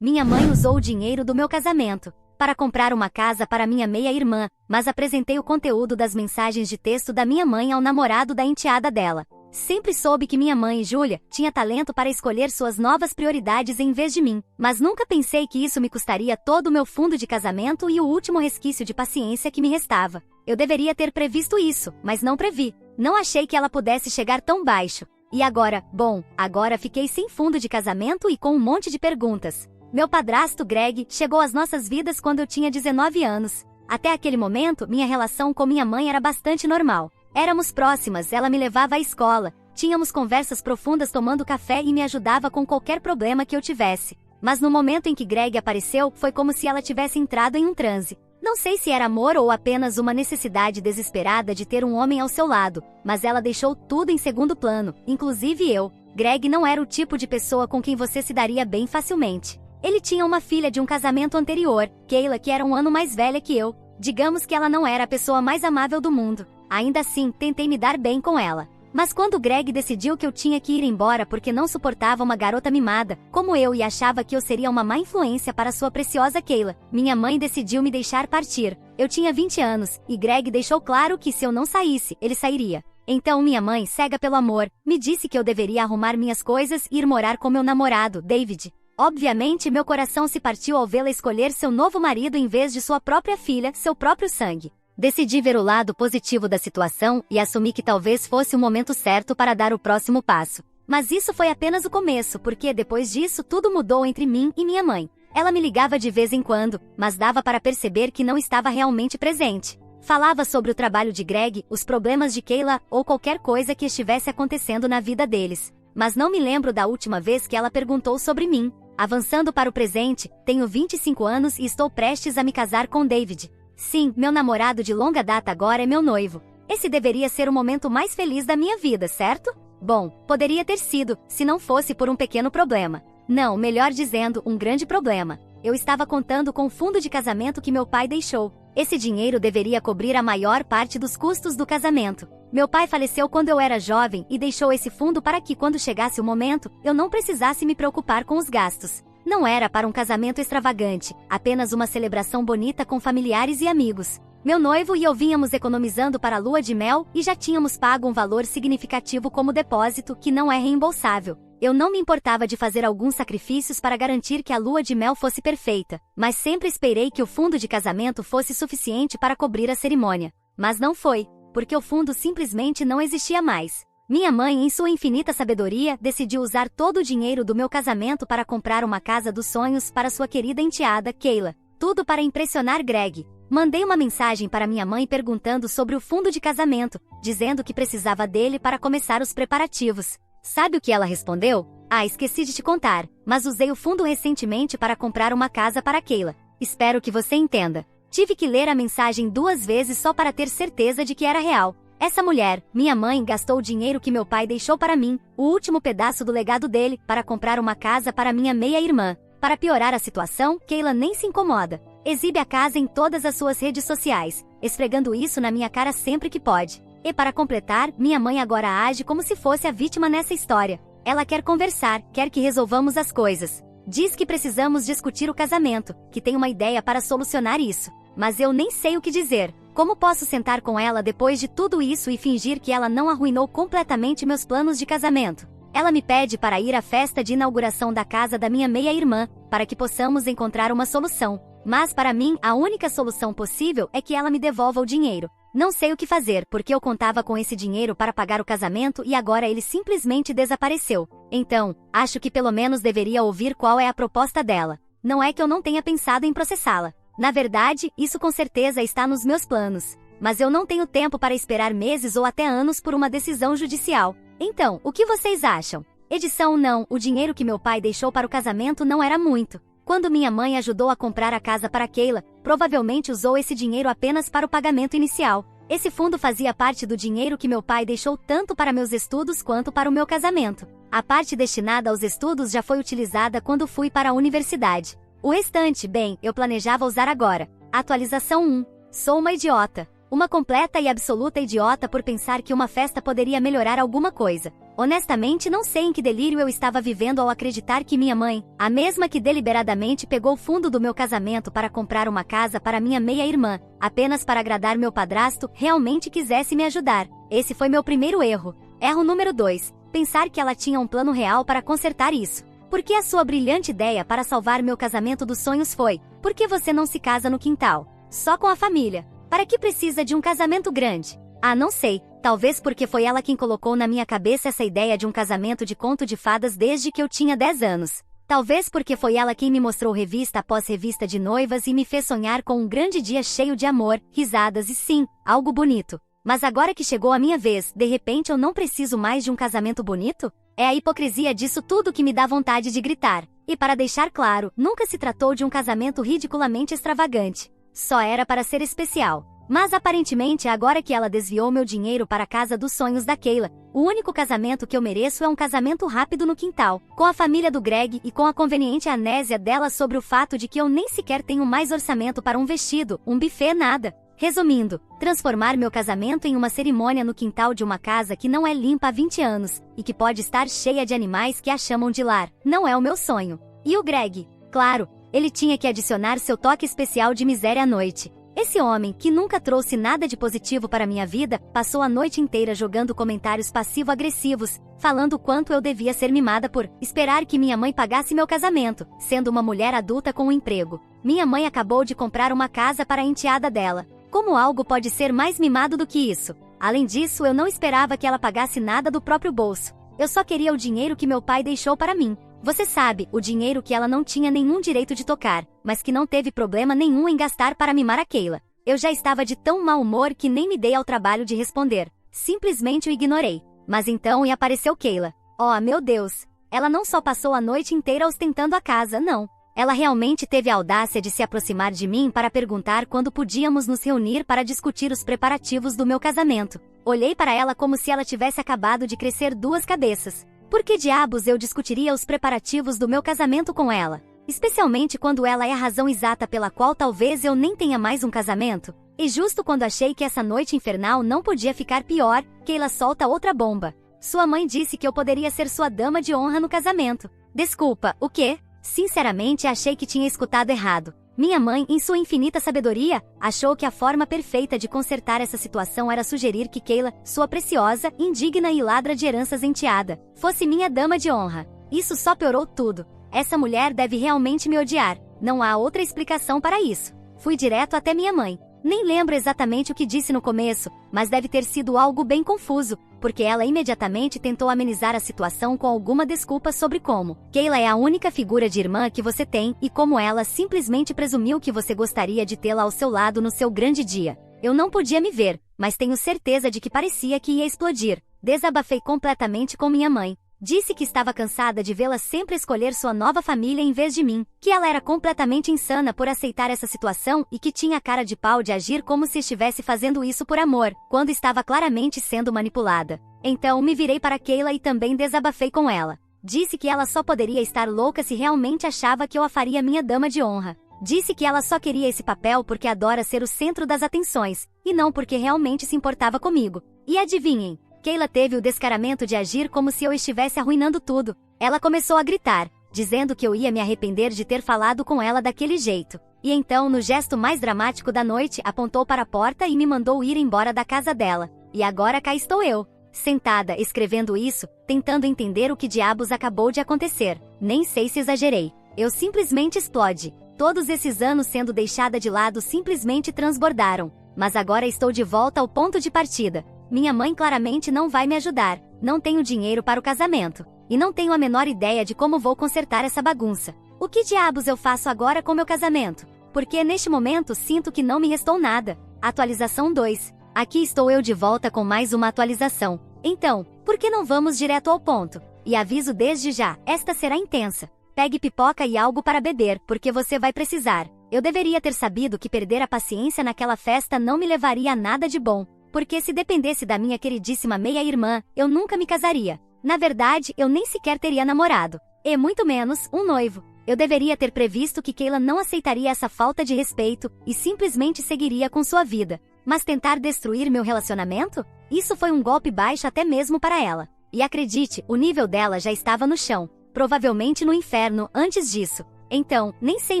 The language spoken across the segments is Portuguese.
Minha mãe usou o dinheiro do meu casamento para comprar uma casa para minha meia-irmã, mas apresentei o conteúdo das mensagens de texto da minha mãe ao namorado da enteada dela. Sempre soube que minha mãe, Júlia, tinha talento para escolher suas novas prioridades em vez de mim, mas nunca pensei que isso me custaria todo o meu fundo de casamento e o último resquício de paciência que me restava. Eu deveria ter previsto isso, mas não previ. Não achei que ela pudesse chegar tão baixo. E agora? Bom, agora fiquei sem fundo de casamento e com um monte de perguntas. Meu padrasto Greg chegou às nossas vidas quando eu tinha 19 anos. Até aquele momento, minha relação com minha mãe era bastante normal. Éramos próximas, ela me levava à escola, tínhamos conversas profundas tomando café e me ajudava com qualquer problema que eu tivesse. Mas no momento em que Greg apareceu, foi como se ela tivesse entrado em um transe. Não sei se era amor ou apenas uma necessidade desesperada de ter um homem ao seu lado, mas ela deixou tudo em segundo plano, inclusive eu. Greg não era o tipo de pessoa com quem você se daria bem facilmente. Ele tinha uma filha de um casamento anterior, Kayla, que era um ano mais velha que eu. Digamos que ela não era a pessoa mais amável do mundo. Ainda assim, tentei me dar bem com ela. Mas quando Greg decidiu que eu tinha que ir embora porque não suportava uma garota mimada, como eu, e achava que eu seria uma má influência para sua preciosa Kayla, minha mãe decidiu me deixar partir. Eu tinha 20 anos, e Greg deixou claro que se eu não saísse, ele sairia. Então minha mãe, cega pelo amor, me disse que eu deveria arrumar minhas coisas e ir morar com meu namorado, David. Obviamente, meu coração se partiu ao vê-la escolher seu novo marido em vez de sua própria filha, seu próprio sangue. Decidi ver o lado positivo da situação e assumi que talvez fosse o momento certo para dar o próximo passo. Mas isso foi apenas o começo, porque depois disso tudo mudou entre mim e minha mãe. Ela me ligava de vez em quando, mas dava para perceber que não estava realmente presente. Falava sobre o trabalho de Greg, os problemas de Kayla ou qualquer coisa que estivesse acontecendo na vida deles. Mas não me lembro da última vez que ela perguntou sobre mim. Avançando para o presente, tenho 25 anos e estou prestes a me casar com David. Sim, meu namorado de longa data agora é meu noivo. Esse deveria ser o momento mais feliz da minha vida, certo? Bom, poderia ter sido, se não fosse por um pequeno problema. Não, melhor dizendo, um grande problema. Eu estava contando com o fundo de casamento que meu pai deixou. Esse dinheiro deveria cobrir a maior parte dos custos do casamento. Meu pai faleceu quando eu era jovem e deixou esse fundo para que, quando chegasse o momento, eu não precisasse me preocupar com os gastos. Não era para um casamento extravagante, apenas uma celebração bonita com familiares e amigos. Meu noivo e eu vínhamos economizando para a lua de mel e já tínhamos pago um valor significativo como depósito que não é reembolsável. Eu não me importava de fazer alguns sacrifícios para garantir que a lua de mel fosse perfeita, mas sempre esperei que o fundo de casamento fosse suficiente para cobrir a cerimônia. Mas não foi, porque o fundo simplesmente não existia mais. Minha mãe, em sua infinita sabedoria, decidiu usar todo o dinheiro do meu casamento para comprar uma casa dos sonhos para sua querida enteada, Kayla. Tudo para impressionar Greg. Mandei uma mensagem para minha mãe perguntando sobre o fundo de casamento, dizendo que precisava dele para começar os preparativos. Sabe o que ela respondeu? Ah, esqueci de te contar, mas usei o fundo recentemente para comprar uma casa para Kayla. Espero que você entenda. Tive que ler a mensagem 2 vezes só para ter certeza de que era real. Essa mulher, minha mãe, gastou o dinheiro que meu pai deixou para mim, o último pedaço do legado dele, para comprar uma casa para minha meia-irmã. Para piorar a situação, Kayla nem se incomoda. Exibe a casa em todas as suas redes sociais, esfregando isso na minha cara sempre que pode. E para completar, minha mãe agora age como se fosse a vítima nessa história. Ela quer conversar, quer que resolvamos as coisas. Diz que precisamos discutir o casamento, que tem uma ideia para solucionar isso. Mas eu nem sei o que dizer. Como posso sentar com ela depois de tudo isso e fingir que ela não arruinou completamente meus planos de casamento? Ela me pede para ir à festa de inauguração da casa da minha meia-irmã, para que possamos encontrar uma solução. Mas para mim, a única solução possível é que ela me devolva o dinheiro. Não sei o que fazer, porque eu contava com esse dinheiro para pagar o casamento e agora ele simplesmente desapareceu. Então, acho que pelo menos deveria ouvir qual é a proposta dela. Não é que eu não tenha pensado em processá-la. Na verdade, isso com certeza está nos meus planos. Mas eu não tenho tempo para esperar meses ou até anos por uma decisão judicial. Então, o que vocês acham? Edição não, o dinheiro que meu pai deixou para o casamento não era muito. Quando minha mãe ajudou a comprar a casa para Kayla, provavelmente usou esse dinheiro apenas para o pagamento inicial. Esse fundo fazia parte do dinheiro que meu pai deixou tanto para meus estudos quanto para o meu casamento. A parte destinada aos estudos já foi utilizada quando fui para a universidade. O restante, bem, eu planejava usar agora. Atualização 1. Sou uma idiota. Uma completa e absoluta idiota por pensar que uma festa poderia melhorar alguma coisa. Honestamente, não sei em que delírio eu estava vivendo ao acreditar que minha mãe, a mesma que deliberadamente pegou o fundo do meu casamento para comprar uma casa para minha meia-irmã, apenas para agradar meu padrasto, realmente quisesse me ajudar. Esse foi meu primeiro erro. Erro número 2. Pensar que ela tinha um plano real para consertar isso. Porque a sua brilhante ideia para salvar meu casamento dos sonhos foi: por que você não se casa no quintal? Só com a família. Para que precisa de um casamento grande? Ah, não sei. Talvez porque foi ela quem colocou na minha cabeça essa ideia de um casamento de conto de fadas desde que eu tinha 10 anos. Talvez porque foi ela quem me mostrou revista após revista de noivas e me fez sonhar com um grande dia cheio de amor, risadas e sim, algo bonito. Mas agora que chegou a minha vez, de repente eu não preciso mais de um casamento bonito? É a hipocrisia disso tudo que me dá vontade de gritar. E para deixar claro, nunca se tratou de um casamento ridiculamente extravagante. Só era para ser especial. Mas aparentemente agora que ela desviou meu dinheiro para a casa dos sonhos da Keila, o único casamento que eu mereço é um casamento rápido no quintal, com a família do Greg e com a conveniente amnésia dela sobre o fato de que eu nem sequer tenho mais orçamento para um vestido, um buffet, nada. Resumindo, transformar meu casamento em uma cerimônia no quintal de uma casa que não é limpa há 20 anos, e que pode estar cheia de animais que a chamam de lar, não é o meu sonho. E o Greg? Claro, ele tinha que adicionar seu toque especial de miséria à noite. Esse homem, que nunca trouxe nada de positivo para minha vida, passou a noite inteira jogando comentários passivo-agressivos, falando o quanto eu devia ser mimada por esperar que minha mãe pagasse meu casamento, sendo uma mulher adulta com um emprego. Minha mãe acabou de comprar uma casa para a enteada dela. Como algo pode ser mais mimado do que isso? Além disso, eu não esperava que ela pagasse nada do próprio bolso. Eu só queria o dinheiro que meu pai deixou para mim. Você sabe, o dinheiro que ela não tinha nenhum direito de tocar, mas que não teve problema nenhum em gastar para mimar a Keila. Eu já estava de tão mau humor que nem me dei ao trabalho de responder. Simplesmente o ignorei. Mas então apareceu Keila. Oh, meu Deus! Ela não só passou a noite inteira ostentando a casa, não. Ela realmente teve a audácia de se aproximar de mim para perguntar quando podíamos nos reunir para discutir os preparativos do meu casamento. Olhei para ela como se ela tivesse acabado de crescer 2 cabeças. Por que diabos eu discutiria os preparativos do meu casamento com ela? Especialmente quando ela é a razão exata pela qual talvez eu nem tenha mais um casamento? E justo quando achei que essa noite infernal não podia ficar pior, Keila solta outra bomba. Sua mãe disse que eu poderia ser sua dama de honra no casamento. Desculpa, o quê? Sinceramente, achei que tinha escutado errado. Minha mãe, em sua infinita sabedoria, achou que a forma perfeita de consertar essa situação era sugerir que Keila, sua preciosa, indigna e ladra de heranças enteada, fosse minha dama de honra. Isso só piorou tudo. Essa mulher deve realmente me odiar. Não há outra explicação para isso. Fui direto até minha mãe. Nem lembro exatamente o que disse no começo, mas deve ter sido algo bem confuso, porque ela imediatamente tentou amenizar a situação com alguma desculpa sobre como Keila é a única figura de irmã que você tem e como ela simplesmente presumiu que você gostaria de tê-la ao seu lado no seu grande dia. Eu não podia me ver, mas tenho certeza de que parecia que ia explodir. Desabafei completamente com minha mãe. Disse que estava cansada de vê-la sempre escolher sua nova família em vez de mim, que ela era completamente insana por aceitar essa situação e que tinha cara de pau de agir como se estivesse fazendo isso por amor, quando estava claramente sendo manipulada. Então me virei para Keila e também desabafei com ela. Disse que ela só poderia estar louca se realmente achava que eu a faria minha dama de honra. Disse que ela só queria esse papel porque adora ser o centro das atenções, e não porque realmente se importava comigo. E adivinhem? Keila teve o descaramento de agir como se eu estivesse arruinando tudo. Ela começou a gritar, dizendo que eu ia me arrepender de ter falado com ela daquele jeito. E então, no gesto mais dramático da noite, apontou para a porta e me mandou ir embora da casa dela. E agora cá estou eu, sentada, escrevendo isso, tentando entender o que diabos acabou de acontecer. Nem sei se exagerei. Eu simplesmente explode. Todos esses anos sendo deixada de lado simplesmente transbordaram. Mas agora estou de volta ao ponto de partida. Minha mãe claramente não vai me ajudar. Não tenho dinheiro para o casamento. E não tenho a menor ideia de como vou consertar essa bagunça. O que diabos eu faço agora com meu casamento? Porque neste momento sinto que não me restou nada. Atualização 2. Aqui estou eu de volta com mais uma atualização. Então, por que não vamos direto ao ponto? E aviso desde já, esta será intensa. Pegue pipoca e algo para beber, porque você vai precisar. Eu deveria ter sabido que perder a paciência naquela festa não me levaria a nada de bom. Porque se dependesse da minha queridíssima meia-irmã, eu nunca me casaria. Na verdade, eu nem sequer teria namorado. E muito menos, um noivo. Eu deveria ter previsto que Keila não aceitaria essa falta de respeito e simplesmente seguiria com sua vida. Mas tentar destruir meu relacionamento? Isso foi um golpe baixo até mesmo para ela. E acredite, o nível dela já estava no chão, provavelmente no inferno antes disso. Então, nem sei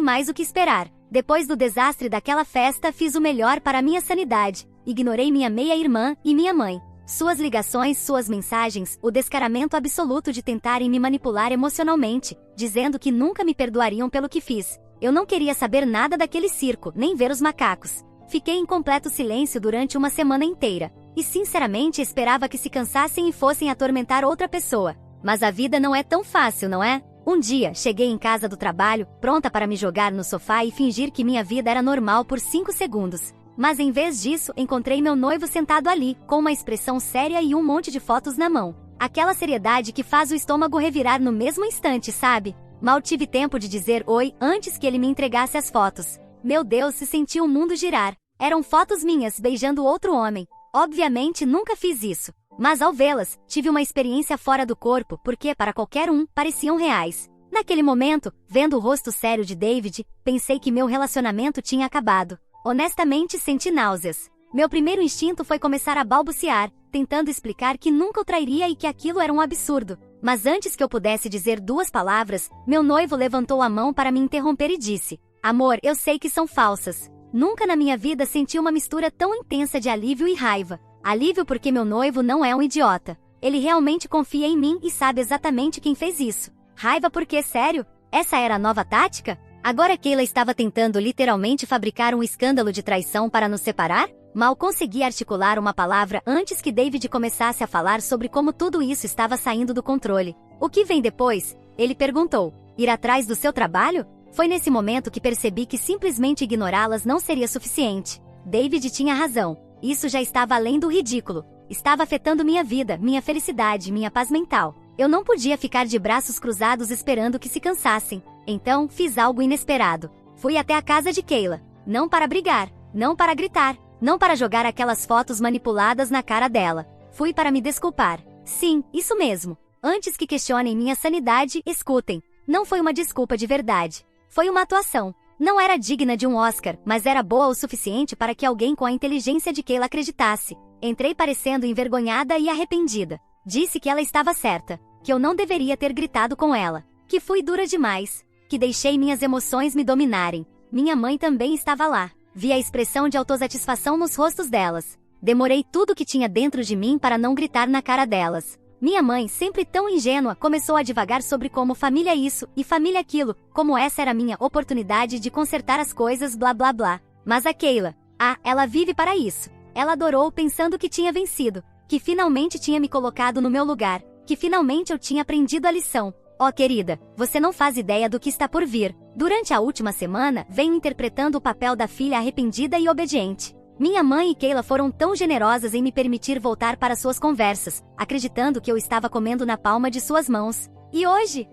mais o que esperar. Depois do desastre daquela festa, fiz o melhor para minha sanidade. Ignorei minha meia-irmã e minha mãe. Suas ligações, suas mensagens, o descaramento absoluto de tentarem me manipular emocionalmente, dizendo que nunca me perdoariam pelo que fiz. Eu não queria saber nada daquele circo, nem ver os macacos. Fiquei em completo silêncio durante uma semana inteira. E sinceramente esperava que se cansassem e fossem atormentar outra pessoa. Mas a vida não é tão fácil, não é? Um dia, cheguei em casa do trabalho, pronta para me jogar no sofá e fingir que minha vida era normal por 5 segundos. Mas em vez disso, encontrei meu noivo sentado ali, com uma expressão séria e um monte de fotos na mão. Aquela seriedade que faz o estômago revirar no mesmo instante, sabe? Mal tive tempo de dizer oi antes que ele me entregasse as fotos. Meu Deus, se senti o mundo girar. Eram fotos minhas beijando outro homem. Obviamente nunca fiz isso. Mas ao vê-las, tive uma experiência fora do corpo, porque para qualquer um, pareciam reais. Naquele momento, vendo o rosto sério de David, pensei que meu relacionamento tinha acabado. Honestamente, senti náuseas. Meu primeiro instinto foi começar a balbuciar, tentando explicar que nunca o trairia e que aquilo era um absurdo. Mas antes que eu pudesse dizer 2 palavras, meu noivo levantou a mão para me interromper e disse: Amor, eu sei que são falsas. Nunca na minha vida senti uma mistura tão intensa de alívio e raiva. Alívio porque meu noivo não é um idiota. Ele realmente confia em mim e sabe exatamente quem fez isso. Raiva porque, sério? Essa era a nova tática? Agora Kayla estava tentando literalmente fabricar um escândalo de traição para nos separar? Mal consegui articular uma palavra antes que David começasse a falar sobre como tudo isso estava saindo do controle. O que vem depois? Ele perguntou. Ir atrás do seu trabalho? Foi nesse momento que percebi que simplesmente ignorá-las não seria suficiente. David tinha razão. Isso já estava além do ridículo. Estava afetando minha vida, minha felicidade, minha paz mental. Eu não podia ficar de braços cruzados esperando que se cansassem. Então, fiz algo inesperado. Fui até a casa de Kayla. Não para brigar, não para gritar, não para jogar aquelas fotos manipuladas na cara dela. Fui para me desculpar. Sim, isso mesmo. Antes que questionem minha sanidade, escutem. Não foi uma desculpa de verdade. Foi uma atuação. Não era digna de um Oscar, mas era boa o suficiente para que alguém com a inteligência de Kayla acreditasse. Entrei parecendo envergonhada e arrependida. Disse que ela estava certa, que eu não deveria ter gritado com ela, que fui dura demais, que deixei minhas emoções me dominarem. Minha mãe também estava lá. Vi a expressão de autossatisfação nos rostos delas. Demorei tudo que tinha dentro de mim para não gritar na cara delas. Minha mãe, sempre tão ingênua, começou a divagar sobre como família isso e família aquilo, como essa era minha oportunidade de consertar as coisas, blá blá blá. Mas a Kayla, ela vive para isso. Ela adorou pensando que tinha vencido, que finalmente tinha me colocado no meu lugar, que finalmente eu tinha aprendido a lição. Oh, querida, você não faz ideia do que está por vir. Durante a última semana, venho interpretando o papel da filha arrependida e obediente. Minha mãe e Kayla foram tão generosas em me permitir voltar para suas conversas, acreditando que eu estava comendo na palma de suas mãos. E hoje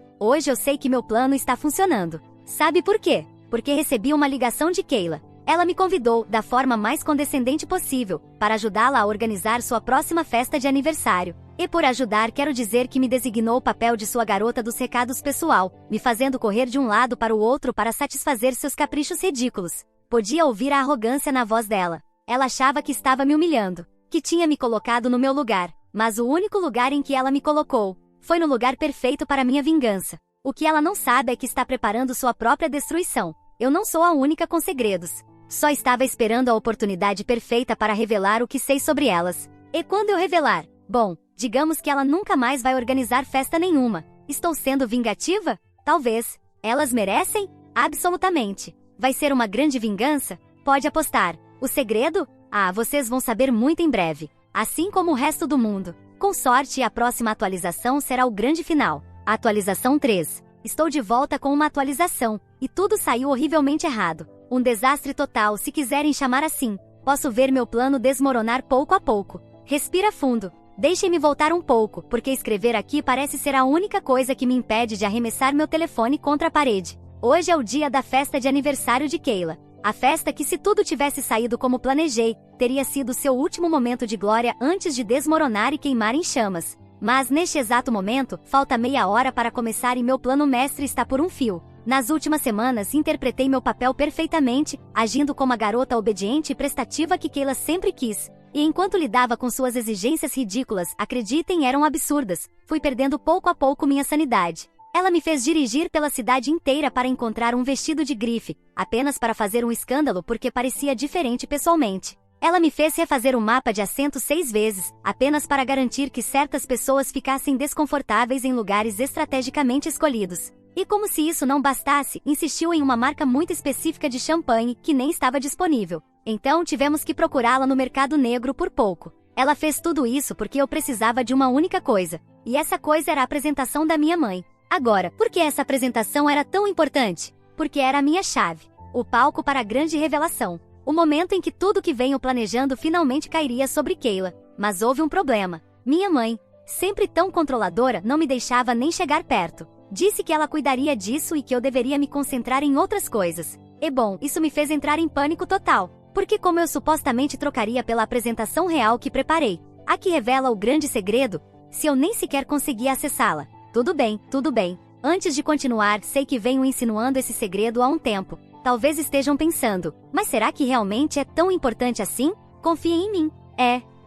eu sei que meu plano está funcionando. Sabe por quê? Porque recebi uma ligação de Kayla. Ela me convidou, da forma mais condescendente possível, para ajudá-la a organizar sua próxima festa de aniversário. E por ajudar quero dizer que me designou o papel de sua garota dos recados pessoal, me fazendo correr de um lado para o outro para satisfazer seus caprichos ridículos. Podia ouvir a arrogância na voz dela. Ela achava que estava me humilhando, que tinha me colocado no meu lugar, mas o único lugar em que ela me colocou foi no lugar perfeito para minha vingança. O que ela não sabe é que está preparando sua própria destruição. Eu não sou a única com segredos. Só estava esperando a oportunidade perfeita para revelar o que sei sobre elas. E quando eu revelar? Bom, digamos que ela nunca mais vai organizar festa nenhuma. Estou sendo vingativa? Talvez. Elas merecem? Absolutamente. Vai ser uma grande vingança? Pode apostar. O segredo? Vocês vão saber muito em breve. Assim como o resto do mundo. Com sorte, a próxima atualização será o grande final. Atualização 3. Estou de volta com uma atualização, e tudo saiu horrivelmente errado. Um desastre total, se quiserem chamar assim. Posso ver meu plano desmoronar pouco a pouco. Respira fundo. Deixem-me voltar um pouco, porque escrever aqui parece ser a única coisa que me impede de arremessar meu telefone contra a parede. Hoje é o dia da festa de aniversário de Kayla. A festa que, se tudo tivesse saído como planejei, teria sido seu último momento de glória antes de desmoronar e queimar em chamas. Mas, neste exato momento, falta meia hora para começar e meu plano mestre está por um fio. Nas últimas semanas, interpretei meu papel perfeitamente, agindo como a garota obediente e prestativa que Kayla sempre quis. E enquanto lidava com suas exigências ridículas, acreditem, eram absurdas, fui perdendo pouco a pouco minha sanidade. Ela me fez dirigir pela cidade inteira para encontrar um vestido de grife, apenas para fazer um escândalo porque parecia diferente pessoalmente. Ela me fez refazer o mapa de assento 6 vezes, apenas para garantir que certas pessoas ficassem desconfortáveis em lugares estrategicamente escolhidos. E como se isso não bastasse, insistiu em uma marca muito específica de champanhe que nem estava disponível. Então tivemos que procurá-la no mercado negro por pouco. Ela fez tudo isso porque eu precisava de uma única coisa. E essa coisa era a apresentação da minha mãe. Agora, por que essa apresentação era tão importante? Porque era a minha chave. O palco para a grande revelação. O momento em que tudo que venho planejando finalmente cairia sobre Keila. Mas houve um problema. Minha mãe, sempre tão controladora, não me deixava nem chegar perto. Disse que ela cuidaria disso e que eu deveria me concentrar em outras coisas. E bom, isso me fez entrar em pânico total. Porque como eu supostamente trocaria pela apresentação real que preparei? A que revela o grande segredo, se eu nem sequer conseguia acessá-la. Tudo bem, tudo bem. Antes de continuar, sei que venho insinuando esse segredo há um tempo. Talvez estejam pensando, mas será que realmente é tão importante assim? Confiem em mim.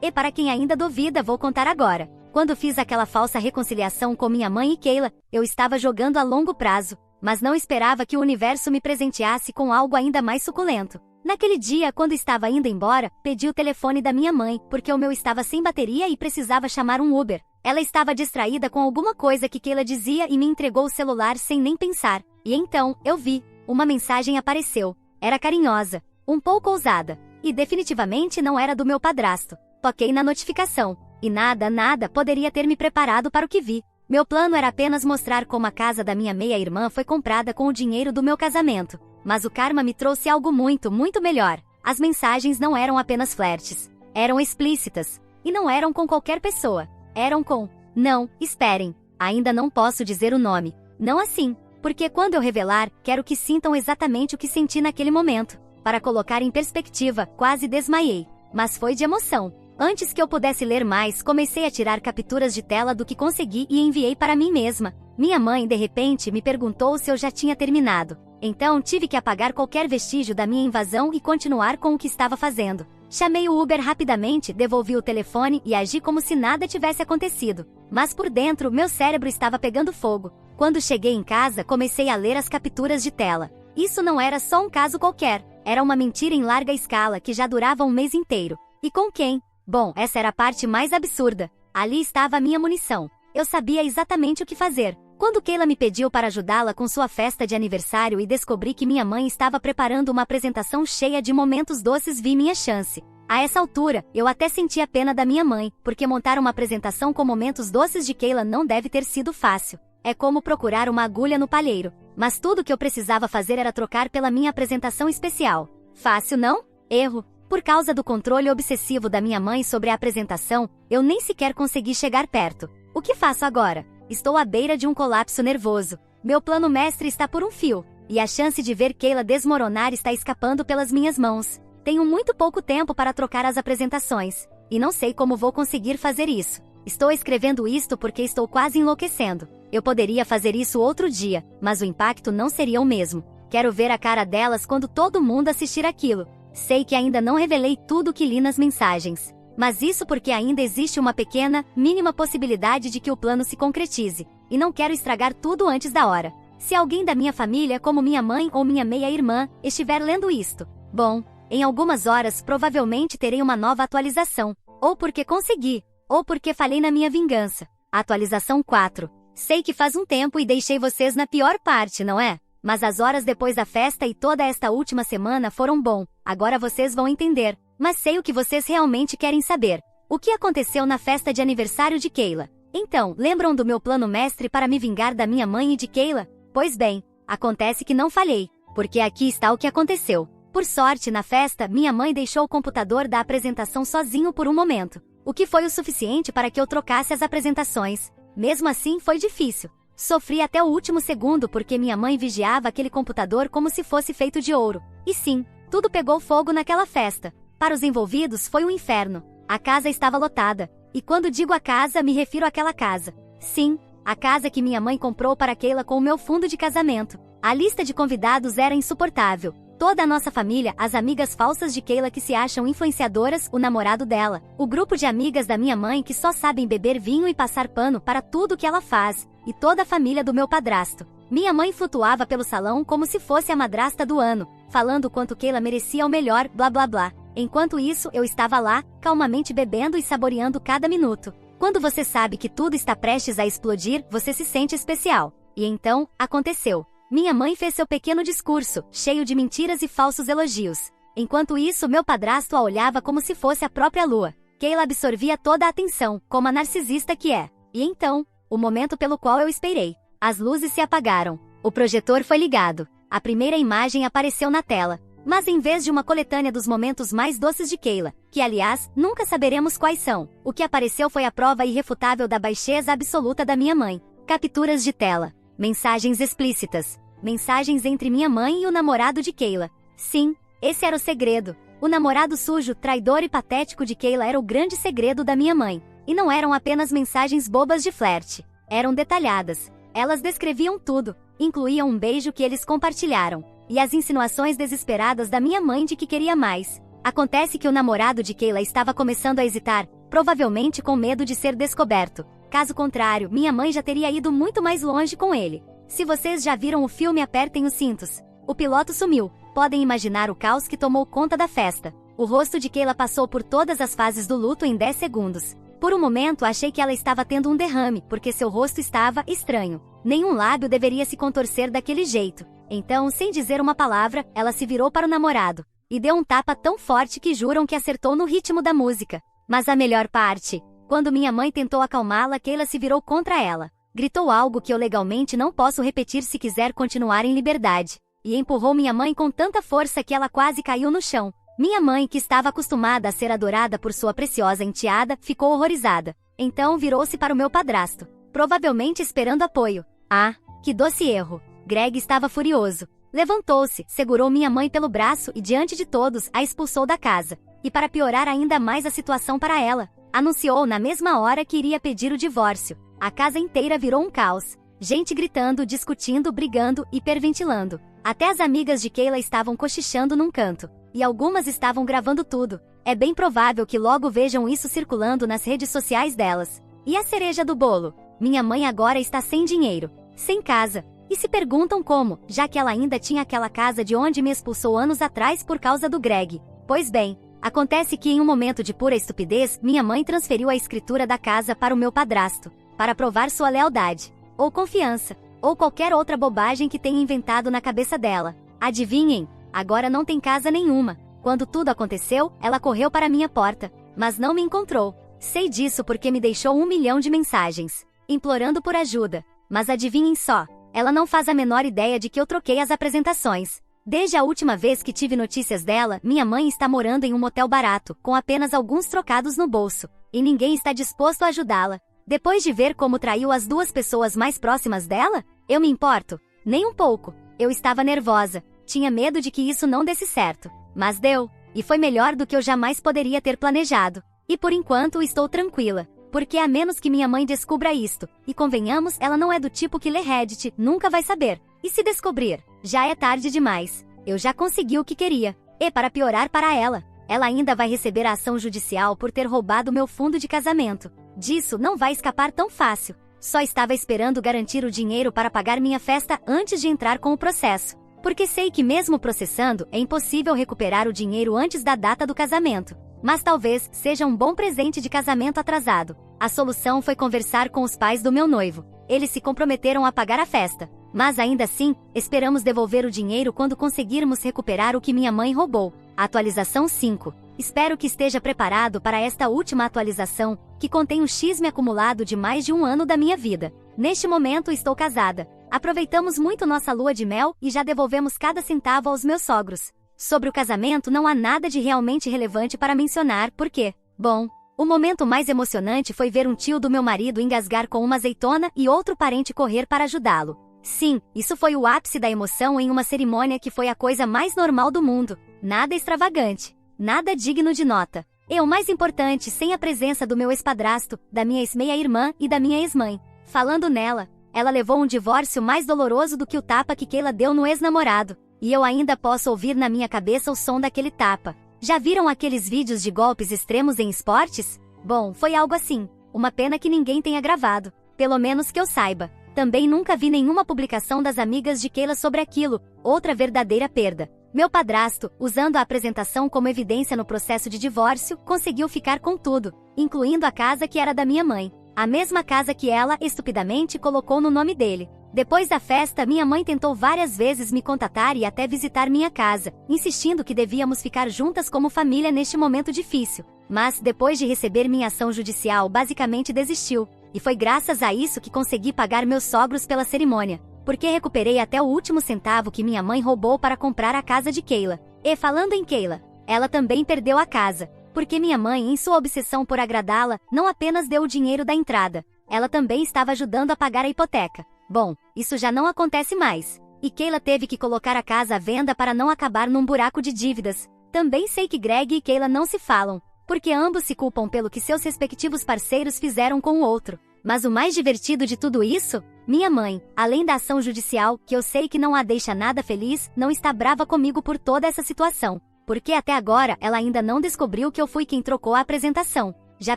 E para quem ainda duvida, vou contar agora. Quando fiz aquela falsa reconciliação com minha mãe e Keila, eu estava jogando a longo prazo, mas não esperava que o universo me presenteasse com algo ainda mais suculento. Naquele dia, quando estava indo embora, pedi o telefone da minha mãe, porque o meu estava sem bateria e precisava chamar um Uber. Ela estava distraída com alguma coisa que Keila dizia e me entregou o celular sem nem pensar. E então, eu vi. Uma mensagem apareceu. Era carinhosa, um pouco ousada. E definitivamente não era do meu padrasto. Toquei na notificação. E nada poderia ter me preparado para o que vi. Meu plano era apenas mostrar como a casa da minha meia-irmã foi comprada com o dinheiro do meu casamento. Mas o karma me trouxe algo muito melhor. As mensagens não eram apenas flertes. Eram explícitas. E não eram com qualquer pessoa. Eram com... Não, esperem. Ainda não posso dizer o nome. Não assim. Porque quando eu revelar, quero que sintam exatamente o que senti naquele momento. Para colocar em perspectiva, quase desmaiei. Mas foi de emoção. Antes que eu pudesse ler mais, comecei a tirar capturas de tela do que consegui e enviei para mim mesma. Minha mãe, de repente, me perguntou se eu já tinha terminado. Então tive que apagar qualquer vestígio da minha invasão e continuar com o que estava fazendo. Chamei o Uber rapidamente, devolvi o telefone e agi como se nada tivesse acontecido. Mas por dentro, meu cérebro estava pegando fogo. Quando cheguei em casa, comecei a ler as capturas de tela. Isso não era só um caso qualquer. Era uma mentira em larga escala que já durava um mês inteiro. E com quem? Bom, essa era a parte mais absurda. Ali estava a minha munição. Eu sabia exatamente o que fazer. Quando Keila me pediu para ajudá-la com sua festa de aniversário e descobri que minha mãe estava preparando uma apresentação cheia de momentos doces, vi minha chance. A essa altura, eu até sentia pena da minha mãe, porque montar uma apresentação com momentos doces de Keila não deve ter sido fácil. É como procurar uma agulha no palheiro. Mas tudo que eu precisava fazer era trocar pela minha apresentação especial. Fácil, não? Erro. Por causa do controle obsessivo da minha mãe sobre a apresentação, eu nem sequer consegui chegar perto. O que faço agora? Estou à beira de um colapso nervoso. Meu plano mestre está por um fio. E a chance de ver Keila desmoronar está escapando pelas minhas mãos. Tenho muito pouco tempo para trocar as apresentações. E não sei como vou conseguir fazer isso. Estou escrevendo isto porque estou quase enlouquecendo. Eu poderia fazer isso outro dia, mas o impacto não seria o mesmo. Quero ver a cara delas quando todo mundo assistir aquilo. Sei que ainda não revelei tudo o que li nas mensagens. Mas isso porque ainda existe uma pequena, mínima possibilidade de que o plano se concretize. E não quero estragar tudo antes da hora. Se alguém da minha família, como minha mãe ou minha meia-irmã, estiver lendo isto, bom, em algumas horas provavelmente terei uma nova atualização. Ou porque consegui, ou porque falhei na minha vingança. Atualização 4. Sei que faz um tempo e deixei vocês na pior parte, não é? Mas as horas depois da festa e toda esta última semana foram bom. Agora vocês vão entender. Mas sei o que vocês realmente querem saber. O que aconteceu na festa de aniversário de Keila? Então, lembram do meu plano mestre para me vingar da minha mãe e de Keila? Pois bem, acontece que não falhei. Porque aqui está o que aconteceu. Por sorte, na festa, minha mãe deixou o computador da apresentação sozinho por um momento. O que foi o suficiente para que eu trocasse as apresentações. Mesmo assim, foi difícil. Sofri até o último segundo porque minha mãe vigiava aquele computador como se fosse feito de ouro. E sim, tudo pegou fogo naquela festa. Para os envolvidos foi um inferno. A casa estava lotada. E quando digo a casa, me refiro àquela casa. Sim, a casa que minha mãe comprou para Keila com o meu fundo de casamento. A lista de convidados era insuportável. Toda a nossa família, as amigas falsas de Keila que se acham influenciadoras, o namorado dela, o grupo de amigas da minha mãe que só sabem beber vinho e passar pano para tudo que ela faz, e toda a família do meu padrasto. Minha mãe flutuava pelo salão como se fosse a madrasta do ano, falando quanto Keila merecia o melhor, blá blá blá. Enquanto isso, eu estava lá, calmamente bebendo e saboreando cada minuto. Quando você sabe que tudo está prestes a explodir, você se sente especial. E então, aconteceu. Minha mãe fez seu pequeno discurso, cheio de mentiras e falsos elogios. Enquanto isso, meu padrasto a olhava como se fosse a própria lua. Keila absorvia toda a atenção, como a narcisista que é. E então, o momento pelo qual eu esperei. As luzes se apagaram. O projetor foi ligado. A primeira imagem apareceu na tela. Mas em vez de uma coletânea dos momentos mais doces de Keila, que aliás, nunca saberemos quais são, o que apareceu foi a prova irrefutável da baixeza absoluta da minha mãe. Capturas de tela. Mensagens explícitas. Mensagens entre minha mãe e o namorado de Keila. Sim, esse era o segredo. O namorado sujo, traidor e patético de Keila era o grande segredo da minha mãe. E não eram apenas mensagens bobas de flerte. Eram detalhadas. Elas descreviam tudo, incluíam um beijo que eles compartilharam. E as insinuações desesperadas da minha mãe de que queria mais. Acontece que o namorado de Keila estava começando a hesitar, provavelmente com medo de ser descoberto. Caso contrário, minha mãe já teria ido muito mais longe com ele. Se vocês já viram o filme Apertem os Cintos. O piloto sumiu. Podem imaginar o caos que tomou conta da festa. O rosto de Keila passou por todas as fases do luto em 10 segundos. Por um momento achei que ela estava tendo um derrame, porque seu rosto estava estranho. Nenhum lábio deveria se contorcer daquele jeito. Então, sem dizer uma palavra, ela se virou para o namorado. E deu um tapa tão forte que juram que acertou no ritmo da música. Mas a melhor parte... Quando minha mãe tentou acalmá-la, Keila se virou contra ela. Gritou algo que eu legalmente não posso repetir se quiser continuar em liberdade. E empurrou minha mãe com tanta força que ela quase caiu no chão. Minha mãe, que estava acostumada a ser adorada por sua preciosa enteada, ficou horrorizada. Então virou-se para o meu padrasto, provavelmente esperando apoio. Ah, que doce erro. Greg estava furioso. Levantou-se, segurou minha mãe pelo braço e, diante de todos, a expulsou da casa. E para piorar ainda mais a situação para ela, anunciou na mesma hora que iria pedir o divórcio. A casa inteira virou um caos. Gente gritando, discutindo, brigando, hiperventilando. Até as amigas de Keila estavam cochichando num canto. E algumas estavam gravando tudo. É bem provável que logo vejam isso circulando nas redes sociais delas. E a cereja do bolo? Minha mãe agora está sem dinheiro, sem casa. E se perguntam como, já que ela ainda tinha aquela casa de onde me expulsou anos atrás por causa do Greg. Pois bem, acontece que em um momento de pura estupidez, minha mãe transferiu a escritura da casa para o meu padrasto, para provar sua lealdade, ou confiança, ou qualquer outra bobagem que tenha inventado na cabeça dela. Adivinhem, agora não tem casa nenhuma. Quando tudo aconteceu, ela correu para minha porta, mas não me encontrou. Sei disso porque me deixou 1 milhão de mensagens, implorando por ajuda. Mas adivinhem só, ela não faz a menor ideia de que eu troquei as apresentações. Desde a última vez que tive notícias dela, minha mãe está morando em um motel barato, com apenas alguns trocados no bolso. E ninguém está disposto a ajudá-la. Depois de ver como traiu as 2 pessoas mais próximas dela, eu me importo? Nem um pouco. Eu estava nervosa. Tinha medo de que isso não desse certo. Mas deu. E foi melhor do que eu jamais poderia ter planejado. E por enquanto estou tranquila. Porque a menos que minha mãe descubra isto, e convenhamos, ela não é do tipo que lê Reddit, nunca vai saber. E se descobrir, já é tarde demais. Eu já consegui o que queria. E para piorar para ela ainda vai receber a ação judicial por ter roubado meu fundo de casamento. Disso não vai escapar tão fácil. Só estava esperando garantir o dinheiro para pagar minha festa antes de entrar com o processo. Porque sei que mesmo processando, é impossível recuperar o dinheiro antes da data do casamento. Mas talvez seja um bom presente de casamento atrasado. A solução foi conversar com os pais do meu noivo. Eles se comprometeram a pagar a festa. Mas ainda assim, esperamos devolver o dinheiro quando conseguirmos recuperar o que minha mãe roubou. Atualização 5. Espero que esteja preparado para esta última atualização, que contém um X-me acumulado de mais de 1 ano da minha vida. Neste momento estou casada. Aproveitamos muito nossa lua de mel e já devolvemos cada centavo aos meus sogros. Sobre o casamento não há nada de realmente relevante para mencionar, porque, bom, o momento mais emocionante foi ver um tio do meu marido engasgar com uma azeitona e outro parente correr para ajudá-lo. Sim, isso foi o ápice da emoção em uma cerimônia que foi a coisa mais normal do mundo. Nada extravagante, nada digno de nota. E o mais importante, sem a presença do meu ex-padrasto, da minha ex-meia-irmã e da minha ex-mãe. Falando nela, ela levou um divórcio mais doloroso do que o tapa que Keila deu no ex-namorado. E eu ainda posso ouvir na minha cabeça o som daquele tapa. Já viram aqueles vídeos de golpes extremos em esportes? Bom, foi algo assim. Uma pena que ninguém tenha gravado. Pelo menos que eu saiba. Também nunca vi nenhuma publicação das amigas de Keila sobre aquilo. Outra verdadeira perda. Meu padrasto, usando a apresentação como evidência no processo de divórcio, conseguiu ficar com tudo, incluindo a casa que era da minha mãe. A mesma casa que ela, estupidamente, colocou no nome dele. Depois da festa, minha mãe tentou várias vezes me contatar e até visitar minha casa, insistindo que devíamos ficar juntas como família neste momento difícil. Mas, depois de receber minha ação judicial, basicamente desistiu. E foi graças a isso que consegui pagar meus sogros pela cerimônia. Porque recuperei até o último centavo que minha mãe roubou para comprar a casa de Keila. E falando em Keila, ela também perdeu a casa. Porque minha mãe, em sua obsessão por agradá-la, não apenas deu o dinheiro da entrada, ela também estava ajudando a pagar a hipoteca. Bom, isso já não acontece mais. E Keila teve que colocar a casa à venda para não acabar num buraco de dívidas. Também sei que Greg e Keila não se falam, porque ambos se culpam pelo que seus respectivos parceiros fizeram com o outro. Mas o mais divertido de tudo isso? Minha mãe, além da ação judicial, que eu sei que não a deixa nada feliz, não está brava comigo por toda essa situação. Porque até agora ela ainda não descobriu que eu fui quem trocou a apresentação. Já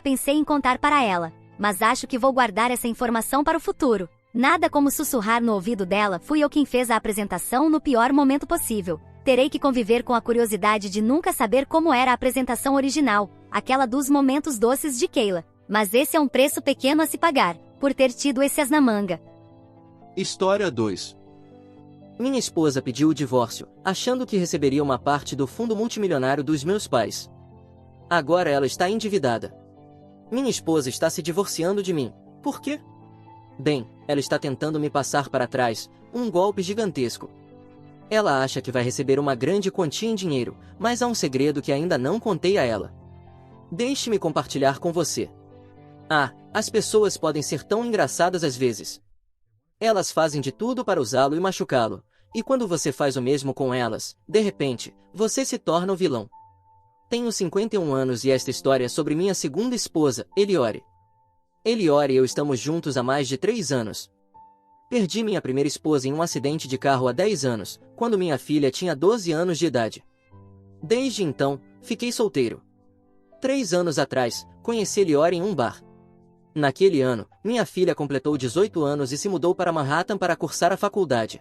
pensei em contar para ela, mas acho que vou guardar essa informação para o futuro. Nada como sussurrar no ouvido dela, fui eu quem fez a apresentação no pior momento possível. Terei que conviver com a curiosidade de nunca saber como era a apresentação original, aquela dos momentos doces de Keila. Mas esse é um preço pequeno a se pagar, por ter tido esse as na manga. História 2. Minha esposa pediu o divórcio, achando que receberia uma parte do fundo multimilionário dos meus pais. Agora ela está endividada. Minha esposa está se divorciando de mim. Por quê? Bem, ela está tentando me passar para trás, um golpe gigantesco. Ela acha que vai receber uma grande quantia em dinheiro, mas há um segredo que ainda não contei a ela. Deixe-me compartilhar com você. As pessoas podem ser tão engraçadas às vezes. Elas fazem de tudo para usá-lo e machucá-lo, e quando você faz o mesmo com elas, de repente, você se torna o vilão. Tenho 51 anos e esta história é sobre minha segunda esposa, Eliore. Eliore e eu estamos juntos há mais de 3 anos. Perdi minha primeira esposa em um acidente de carro há 10 anos, quando minha filha tinha 12 anos de idade. Desde então, fiquei solteiro. 3 anos atrás, conheci Eliore em um bar. Naquele ano, minha filha completou 18 anos e se mudou para Manhattan para cursar a faculdade.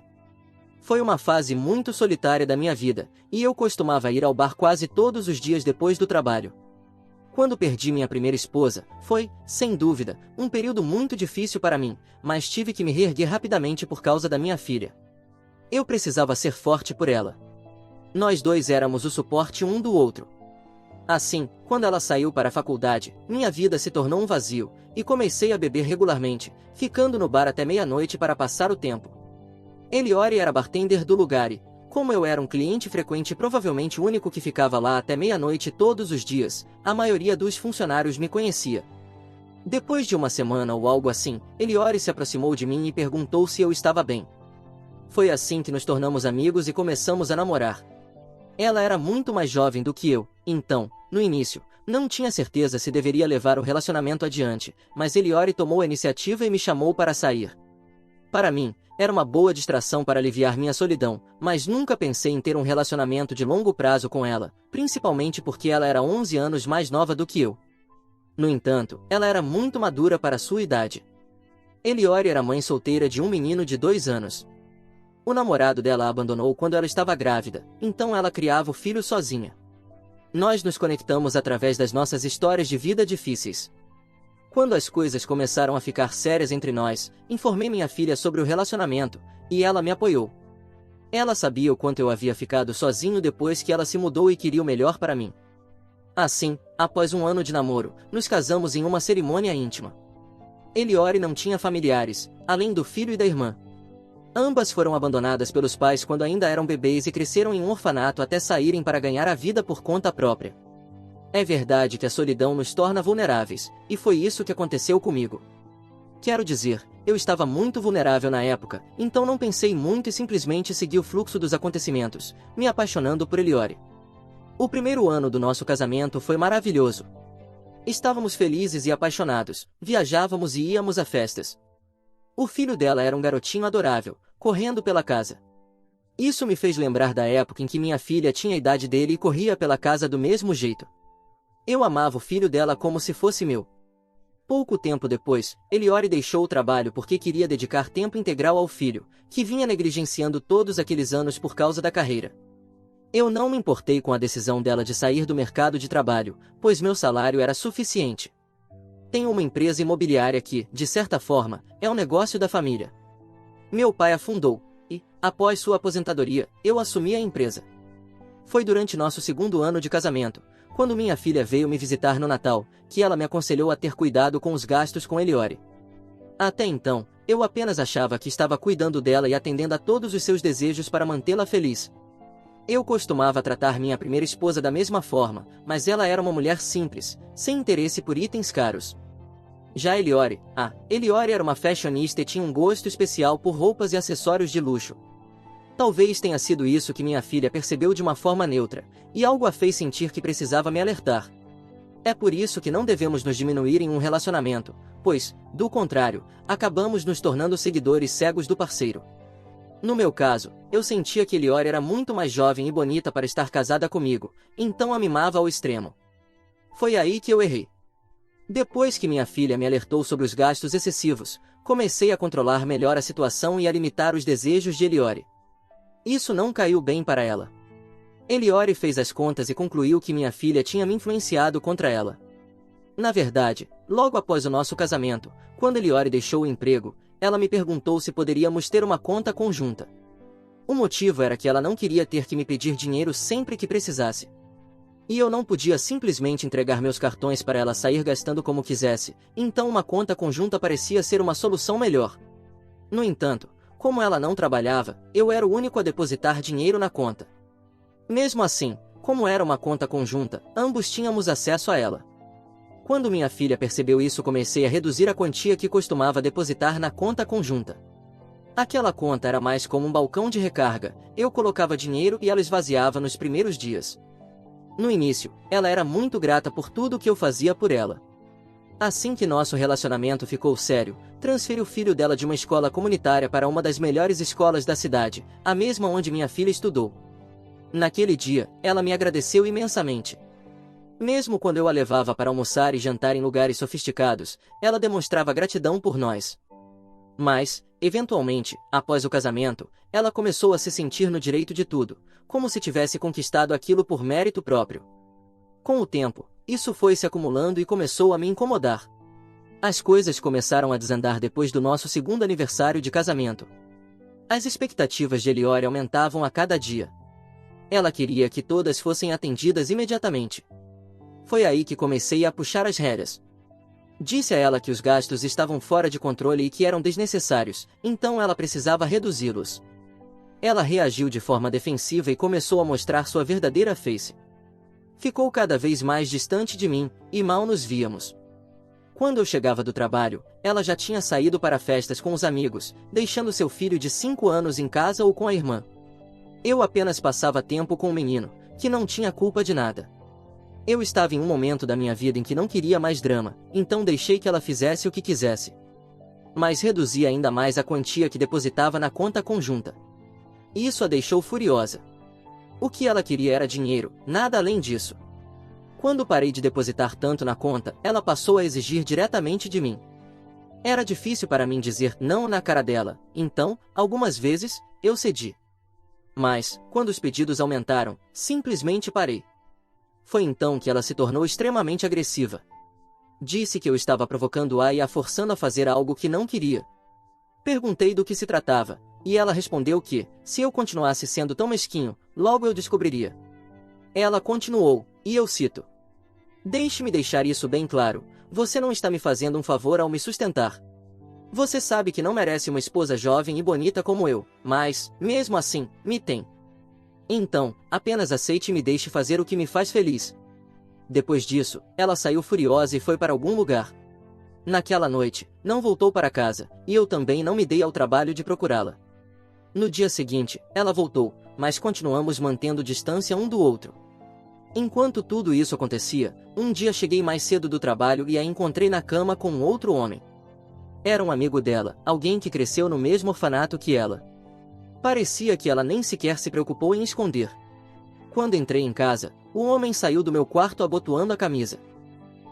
Foi uma fase muito solitária da minha vida, e eu costumava ir ao bar quase todos os dias depois do trabalho. Quando perdi minha primeira esposa, foi, sem dúvida, um período muito difícil para mim, mas tive que me reerguer rapidamente por causa da minha filha. Eu precisava ser forte por ela. Nós dois éramos o suporte um do outro. Assim, quando ela saiu para a faculdade, minha vida se tornou um vazio, e comecei a beber regularmente, ficando no bar até meia-noite para passar o tempo. Eliore era bartender do lugar e, como eu era um cliente frequente e provavelmente o único que ficava lá até meia-noite todos os dias, a maioria dos funcionários me conhecia. Depois de uma semana ou algo assim, Eliore se aproximou de mim e perguntou se eu estava bem. Foi assim que nos tornamos amigos e começamos a namorar. Ela era muito mais jovem do que eu, então, no início, não tinha certeza se deveria levar o relacionamento adiante, mas Eliore tomou a iniciativa e me chamou para sair. Para mim, era uma boa distração para aliviar minha solidão, mas nunca pensei em ter um relacionamento de longo prazo com ela, principalmente porque ela era 11 anos mais nova do que eu. No entanto, ela era muito madura para sua idade. Eliore era mãe solteira de um menino de 2 anos. O namorado dela a abandonou quando ela estava grávida, então ela criava o filho sozinha. Nós nos conectamos através das nossas histórias de vida difíceis. Quando as coisas começaram a ficar sérias entre nós, informei minha filha sobre o relacionamento, e ela me apoiou. Ela sabia o quanto eu havia ficado sozinho depois que ela se mudou e queria o melhor para mim. Assim, após um ano de namoro, nos casamos em uma cerimônia íntima. Eliore não tinha familiares, além do filho e da irmã. Ambas foram abandonadas pelos pais quando ainda eram bebês e cresceram em um orfanato até saírem para ganhar a vida por conta própria. É verdade que a solidão nos torna vulneráveis, e foi isso que aconteceu comigo. Quero dizer, eu estava muito vulnerável na época, então não pensei muito e simplesmente segui o fluxo dos acontecimentos, me apaixonando por Eliore. O primeiro ano do nosso casamento foi maravilhoso. Estávamos felizes e apaixonados, viajávamos e íamos a festas. O filho dela era um garotinho adorável, correndo pela casa. Isso me fez lembrar da época em que minha filha tinha a idade dele e corria pela casa do mesmo jeito. Eu amava o filho dela como se fosse meu. Pouco tempo depois, Eliore deixou o trabalho porque queria dedicar tempo integral ao filho, que vinha negligenciando todos aqueles anos por causa da carreira. Eu não me importei com a decisão dela de sair do mercado de trabalho, pois meu salário era suficiente. Tenho uma empresa imobiliária que, de certa forma, é um negócio da família. Meu pai a fundou, e, após sua aposentadoria, eu assumi a empresa. Foi durante nosso segundo ano de casamento, quando minha filha veio me visitar no Natal, que ela me aconselhou a ter cuidado com os gastos com Eliore. Até então, eu apenas achava que estava cuidando dela e atendendo a todos os seus desejos para mantê-la feliz. Eu costumava tratar minha primeira esposa da mesma forma, mas ela era uma mulher simples, sem interesse por itens caros. Já Eliore era uma fashionista e tinha um gosto especial por roupas e acessórios de luxo. Talvez tenha sido isso que minha filha percebeu de uma forma neutra, e algo a fez sentir que precisava me alertar. É por isso que não devemos nos diminuir em um relacionamento, pois, do contrário, acabamos nos tornando seguidores cegos do parceiro. No meu caso, eu sentia que Eliore era muito mais jovem e bonita para estar casada comigo, então a mimava ao extremo. Foi aí que eu errei. Depois que minha filha me alertou sobre os gastos excessivos, comecei a controlar melhor a situação e a limitar os desejos de Eliore. Isso não caiu bem para ela. Eliore fez as contas e concluiu que minha filha tinha me influenciado contra ela. Na verdade, logo após o nosso casamento, quando Eliore deixou o emprego, ela me perguntou se poderíamos ter uma conta conjunta. O motivo era que ela não queria ter que me pedir dinheiro sempre que precisasse. E eu não podia simplesmente entregar meus cartões para ela sair gastando como quisesse, então uma conta conjunta parecia ser uma solução melhor. No entanto, como ela não trabalhava, eu era o único a depositar dinheiro na conta. Mesmo assim, como era uma conta conjunta, ambos tínhamos acesso a ela. Quando minha filha percebeu isso, comecei a reduzir a quantia que costumava depositar na conta conjunta. Aquela conta era mais como um balcão de recarga, eu colocava dinheiro e ela esvaziava nos primeiros dias. No início, ela era muito grata por tudo que eu fazia por ela. Assim que nosso relacionamento ficou sério, transferi o filho dela de uma escola comunitária para uma das melhores escolas da cidade, a mesma onde minha filha estudou. Naquele dia, ela me agradeceu imensamente. Mesmo quando eu a levava para almoçar e jantar em lugares sofisticados, ela demonstrava gratidão por nós. Mas, eventualmente, após o casamento, ela começou a se sentir no direito de tudo, como se tivesse conquistado aquilo por mérito próprio. Com o tempo, isso foi se acumulando e começou a me incomodar. As coisas começaram a desandar depois do nosso segundo aniversário de casamento. As expectativas de Eliore aumentavam a cada dia. Ela queria que todas fossem atendidas imediatamente. Foi aí que comecei a puxar as rédeas. Disse a ela que os gastos estavam fora de controle e que eram desnecessários, então ela precisava reduzi-los. Ela reagiu de forma defensiva e começou a mostrar sua verdadeira face. Ficou cada vez mais distante de mim, e mal nos víamos. Quando eu chegava do trabalho, ela já tinha saído para festas com os amigos, deixando seu filho de 5 anos em casa ou com a irmã. Eu apenas passava tempo com o menino, que não tinha culpa de nada. Eu estava em um momento da minha vida em que não queria mais drama, então deixei que ela fizesse o que quisesse. Mas reduzi ainda mais a quantia que depositava na conta conjunta. Isso a deixou furiosa. O que ela queria era dinheiro, nada além disso. Quando parei de depositar tanto na conta, ela passou a exigir diretamente de mim. Era difícil para mim dizer não na cara dela, então, algumas vezes, eu cedi. Mas, quando os pedidos aumentaram, simplesmente parei. Foi então que ela se tornou extremamente agressiva. Disse que eu estava provocando-a e a forçando a fazer algo que não queria. Perguntei do que se tratava, e ela respondeu que, se eu continuasse sendo tão mesquinho, logo eu descobriria. Ela continuou, e eu cito: "Deixe-me deixar isso bem claro, você não está me fazendo um favor ao me sustentar. Você sabe que não merece uma esposa jovem e bonita como eu, mas, mesmo assim, me tem. Então, apenas aceite e me deixe fazer o que me faz feliz." Depois disso, ela saiu furiosa e foi para algum lugar. Naquela noite, não voltou para casa, e eu também não me dei ao trabalho de procurá-la. No dia seguinte, ela voltou, mas continuamos mantendo distância um do outro. Enquanto tudo isso acontecia, um dia cheguei mais cedo do trabalho e a encontrei na cama com um outro homem. Era um amigo dela, alguém que cresceu no mesmo orfanato que ela. Parecia que ela nem sequer se preocupou em esconder. Quando entrei em casa, o homem saiu do meu quarto abotoando a camisa.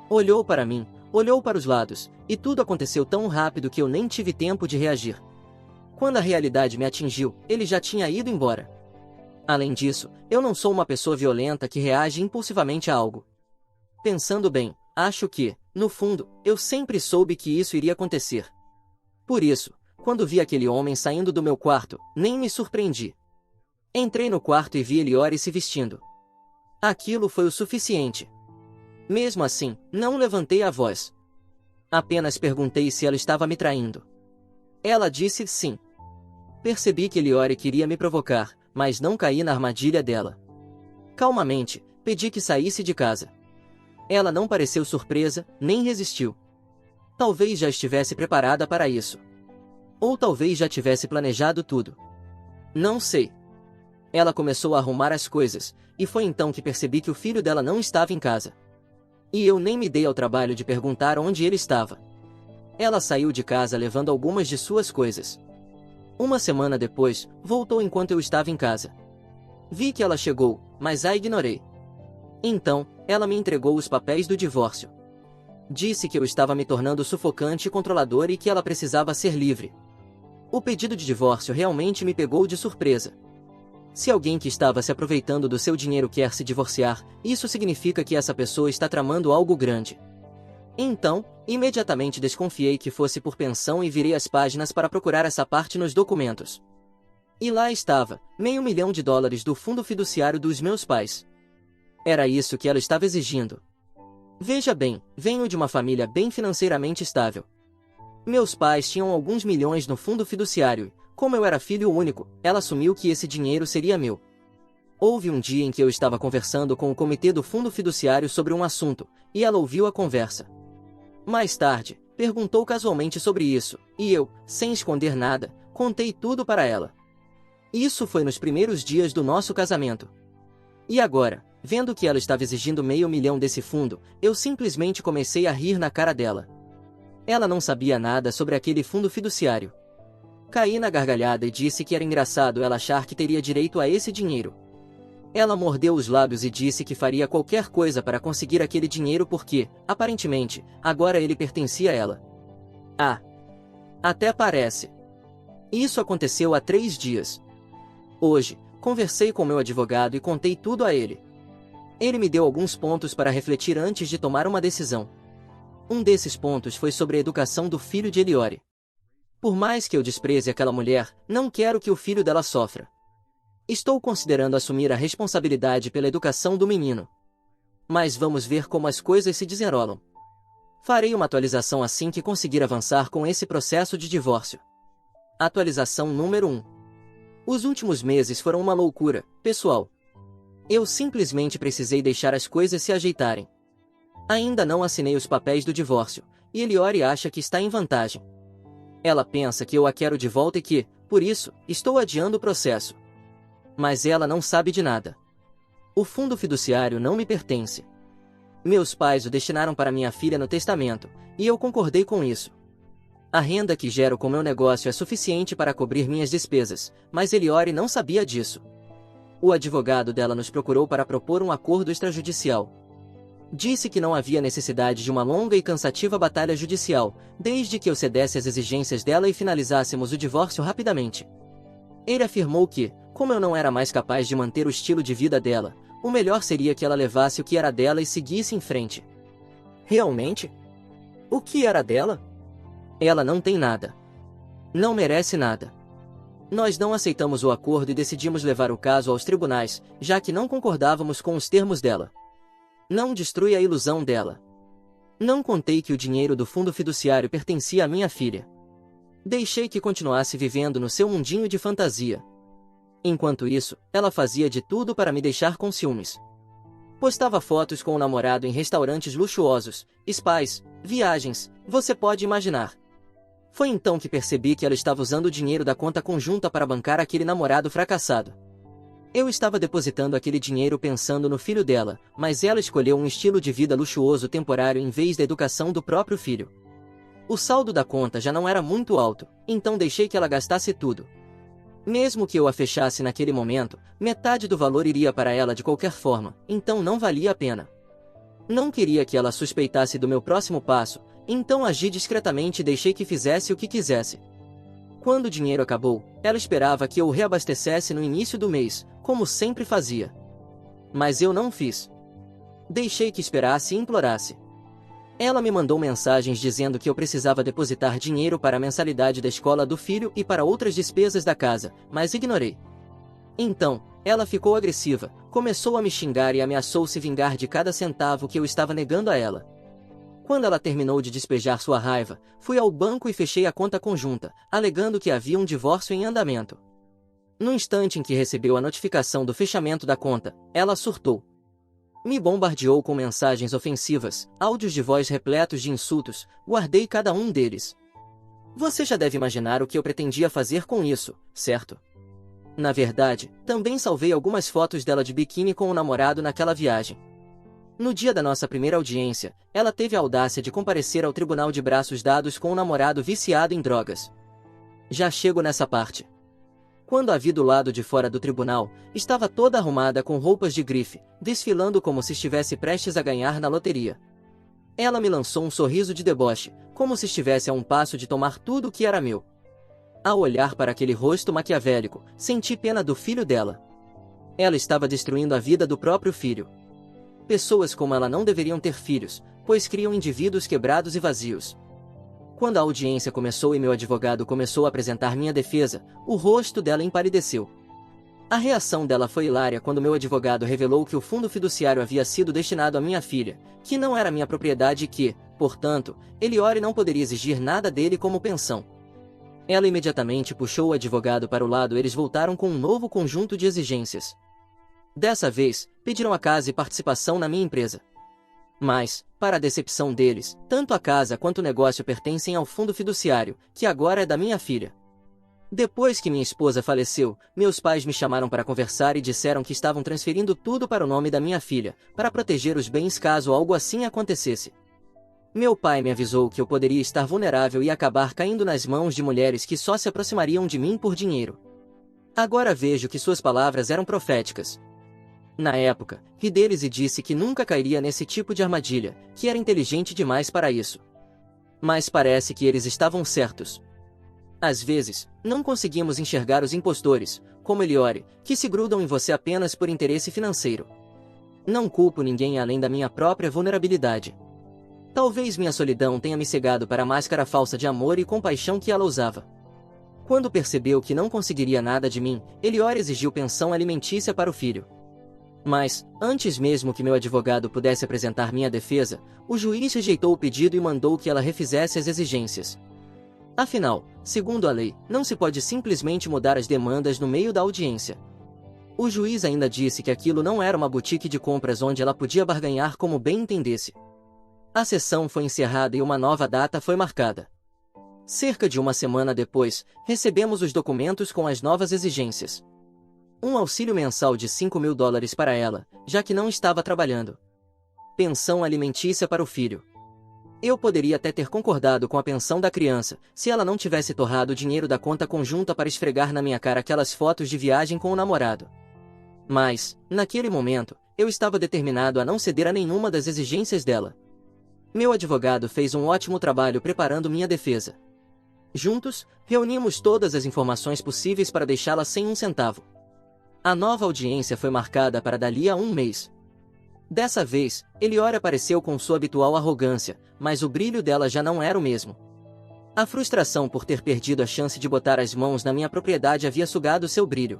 Olhou para mim, olhou para os lados, e tudo aconteceu tão rápido que eu nem tive tempo de reagir. Quando a realidade me atingiu, ele já tinha ido embora. Além disso, eu não sou uma pessoa violenta que reage impulsivamente a algo. Pensando bem, acho que, no fundo, eu sempre soube que isso iria acontecer. Por isso, quando vi aquele homem saindo do meu quarto, nem me surpreendi. Entrei no quarto e vi Eliore se vestindo. Aquilo foi o suficiente. Mesmo assim, não levantei a voz. Apenas perguntei se ela estava me traindo. Ela disse sim. Percebi que Eliore queria me provocar, mas não caí na armadilha dela. Calmamente, pedi que saísse de casa. Ela não pareceu surpresa, nem resistiu. Talvez já estivesse preparada para isso. Ou talvez já tivesse planejado tudo. Não sei. Ela começou a arrumar as coisas, e foi então que percebi que o filho dela não estava em casa. E eu nem me dei ao trabalho de perguntar onde ele estava. Ela saiu de casa levando algumas de suas coisas. Uma semana depois, voltou enquanto eu estava em casa. Vi que ela chegou, mas a ignorei. Então, ela me entregou os papéis do divórcio. Disse que eu estava me tornando sufocante e controlador e que ela precisava ser livre. O pedido de divórcio realmente me pegou de surpresa. Se alguém que estava se aproveitando do seu dinheiro quer se divorciar, isso significa que essa pessoa está tramando algo grande. Então, imediatamente desconfiei que fosse por pensão e virei as páginas para procurar essa parte nos documentos. E lá estava, $500.000 do fundo fiduciário dos meus pais. Era isso que ela estava exigindo. Veja bem, venho de uma família bem financeiramente estável. Meus pais tinham alguns milhões no fundo fiduciário e, como eu era filho único, ela assumiu que esse dinheiro seria meu. Houve um dia em que eu estava conversando com o comitê do fundo fiduciário sobre um assunto, e ela ouviu a conversa. Mais tarde, perguntou casualmente sobre isso, e eu, sem esconder nada, contei tudo para ela. Isso foi nos primeiros dias do nosso casamento. E agora, vendo que ela estava exigindo $500.000 desse fundo, eu simplesmente comecei a rir na cara dela. Ela não sabia nada sobre aquele fundo fiduciário. Caí na gargalhada e disse que era engraçado ela achar que teria direito a esse dinheiro. Ela mordeu os lábios e disse que faria qualquer coisa para conseguir aquele dinheiro porque, aparentemente, agora ele pertencia a ela. Ah! Até parece. Isso aconteceu há 3 dias. Hoje, conversei com meu advogado e contei tudo a ele. Ele me deu alguns pontos para refletir antes de tomar uma decisão. Um desses pontos foi sobre a educação do filho de Eliore. Por mais que eu despreze aquela mulher, não quero que o filho dela sofra. Estou considerando assumir a responsabilidade pela educação do menino. Mas vamos ver como as coisas se desenrolam. Farei uma atualização assim que conseguir avançar com esse processo de divórcio. Atualização número 1. Os últimos meses foram uma loucura, pessoal. Eu simplesmente precisei deixar as coisas se ajeitarem. Ainda não assinei os papéis do divórcio, e Eliore acha que está em vantagem. Ela pensa que eu a quero de volta e que, por isso, estou adiando o processo. Mas ela não sabe de nada. O fundo fiduciário não me pertence. Meus pais o destinaram para minha filha no testamento, e eu concordei com isso. A renda que gero com meu negócio é suficiente para cobrir minhas despesas, mas Eliore não sabia disso. O advogado dela nos procurou para propor um acordo extrajudicial. Disse que não havia necessidade de uma longa e cansativa batalha judicial, desde que eu cedesse às exigências dela e finalizássemos o divórcio rapidamente. Ele afirmou que, como eu não era mais capaz de manter o estilo de vida dela, o melhor seria que ela levasse o que era dela e seguisse em frente. Realmente? O que era dela? Ela não tem nada. Não merece nada. Nós não aceitamos o acordo e decidimos levar o caso aos tribunais, já que não concordávamos com os termos dela. Não destrui a ilusão dela. Não contei que o dinheiro do fundo fiduciário pertencia à minha filha. Deixei que continuasse vivendo no seu mundinho de fantasia. Enquanto isso, ela fazia de tudo para me deixar com ciúmes. Postava fotos com o namorado em restaurantes luxuosos, spas, viagens, você pode imaginar. Foi então que percebi que ela estava usando o dinheiro da conta conjunta para bancar aquele namorado fracassado. Eu estava depositando aquele dinheiro pensando no filho dela, mas ela escolheu um estilo de vida luxuoso temporário em vez da educação do próprio filho. O saldo da conta já não era muito alto, então deixei que ela gastasse tudo. Mesmo que eu a fechasse naquele momento, metade do valor iria para ela de qualquer forma, então não valia a pena. Não queria que ela suspeitasse do meu próximo passo, então agi discretamente e deixei que fizesse o que quisesse. Quando o dinheiro acabou, ela esperava que eu o reabastecesse no início do mês, como sempre fazia. Mas eu não fiz. Deixei que esperasse e implorasse. Ela me mandou mensagens dizendo que eu precisava depositar dinheiro para a mensalidade da escola do filho e para outras despesas da casa, mas ignorei. Então, ela ficou agressiva, começou a me xingar e ameaçou se vingar de cada centavo que eu estava negando a ela. Quando ela terminou de despejar sua raiva, fui ao banco e fechei a conta conjunta, alegando que havia um divórcio em andamento. No instante em que recebeu a notificação do fechamento da conta, ela surtou. Me bombardeou com mensagens ofensivas, áudios de voz repletos de insultos, guardei cada um deles. Você já deve imaginar o que eu pretendia fazer com isso, certo? Na verdade, também salvei algumas fotos dela de biquíni com o namorado naquela viagem. No dia da nossa primeira audiência, ela teve a audácia de comparecer ao tribunal de braços dados com o namorado viciado em drogas. Já chego nessa parte. Quando a vi do lado de fora do tribunal, estava toda arrumada com roupas de grife, desfilando como se estivesse prestes a ganhar na loteria. Ela me lançou um sorriso de deboche, como se estivesse a um passo de tomar tudo o que era meu. Ao olhar para aquele rosto maquiavélico, senti pena do filho dela. Ela estava destruindo a vida do próprio filho. Pessoas como ela não deveriam ter filhos, pois criam indivíduos quebrados e vazios. Quando a audiência começou e meu advogado começou a apresentar minha defesa, o rosto dela empalideceu. A reação dela foi hilária quando meu advogado revelou que o fundo fiduciário havia sido destinado à minha filha, que não era minha propriedade e que, portanto, Eliore não poderia exigir nada dele como pensão. Ela imediatamente puxou o advogado para o lado e eles voltaram com um novo conjunto de exigências. Dessa vez, pediram a casa e participação na minha empresa. Mas, para a decepção deles, tanto a casa quanto o negócio pertencem ao fundo fiduciário, que agora é da minha filha. Depois que minha esposa faleceu, meus pais me chamaram para conversar e disseram que estavam transferindo tudo para o nome da minha filha, para proteger os bens caso algo assim acontecesse. Meu pai me avisou que eu poderia estar vulnerável e acabar caindo nas mãos de mulheres que só se aproximariam de mim por dinheiro. Agora vejo que suas palavras eram proféticas. Na época, ri deles e disse que nunca cairia nesse tipo de armadilha, que era inteligente demais para isso. Mas parece que eles estavam certos. Às vezes, não conseguimos enxergar os impostores, como Eliore, que se grudam em você apenas por interesse financeiro. Não culpo ninguém além da minha própria vulnerabilidade. Talvez minha solidão tenha me cegado para a máscara falsa de amor e compaixão que ela usava. Quando percebeu que não conseguiria nada de mim, Eliore exigiu pensão alimentícia para o filho. Mas, antes mesmo que meu advogado pudesse apresentar minha defesa, o juiz rejeitou o pedido e mandou que ela refizesse as exigências. Afinal, segundo a lei, não se pode simplesmente mudar as demandas no meio da audiência. O juiz ainda disse que aquilo não era uma boutique de compras onde ela podia barganhar como bem entendesse. A sessão foi encerrada e uma nova data foi marcada. Cerca de uma semana depois, recebemos os documentos com as novas exigências. Um auxílio mensal de $5.000 para ela, já que não estava trabalhando. Pensão alimentícia para o filho. Eu poderia até ter concordado com a pensão da criança, se ela não tivesse torrado o dinheiro da conta conjunta para esfregar na minha cara aquelas fotos de viagem com o namorado. Mas, naquele momento, eu estava determinado a não ceder a nenhuma das exigências dela. Meu advogado fez um ótimo trabalho preparando minha defesa. Juntos, reunimos todas as informações possíveis para deixá-la sem um centavo. A nova audiência foi marcada para dali a um mês. Dessa vez, Eliore apareceu com sua habitual arrogância, mas o brilho dela já não era o mesmo. A frustração por ter perdido a chance de botar as mãos na minha propriedade havia sugado seu brilho.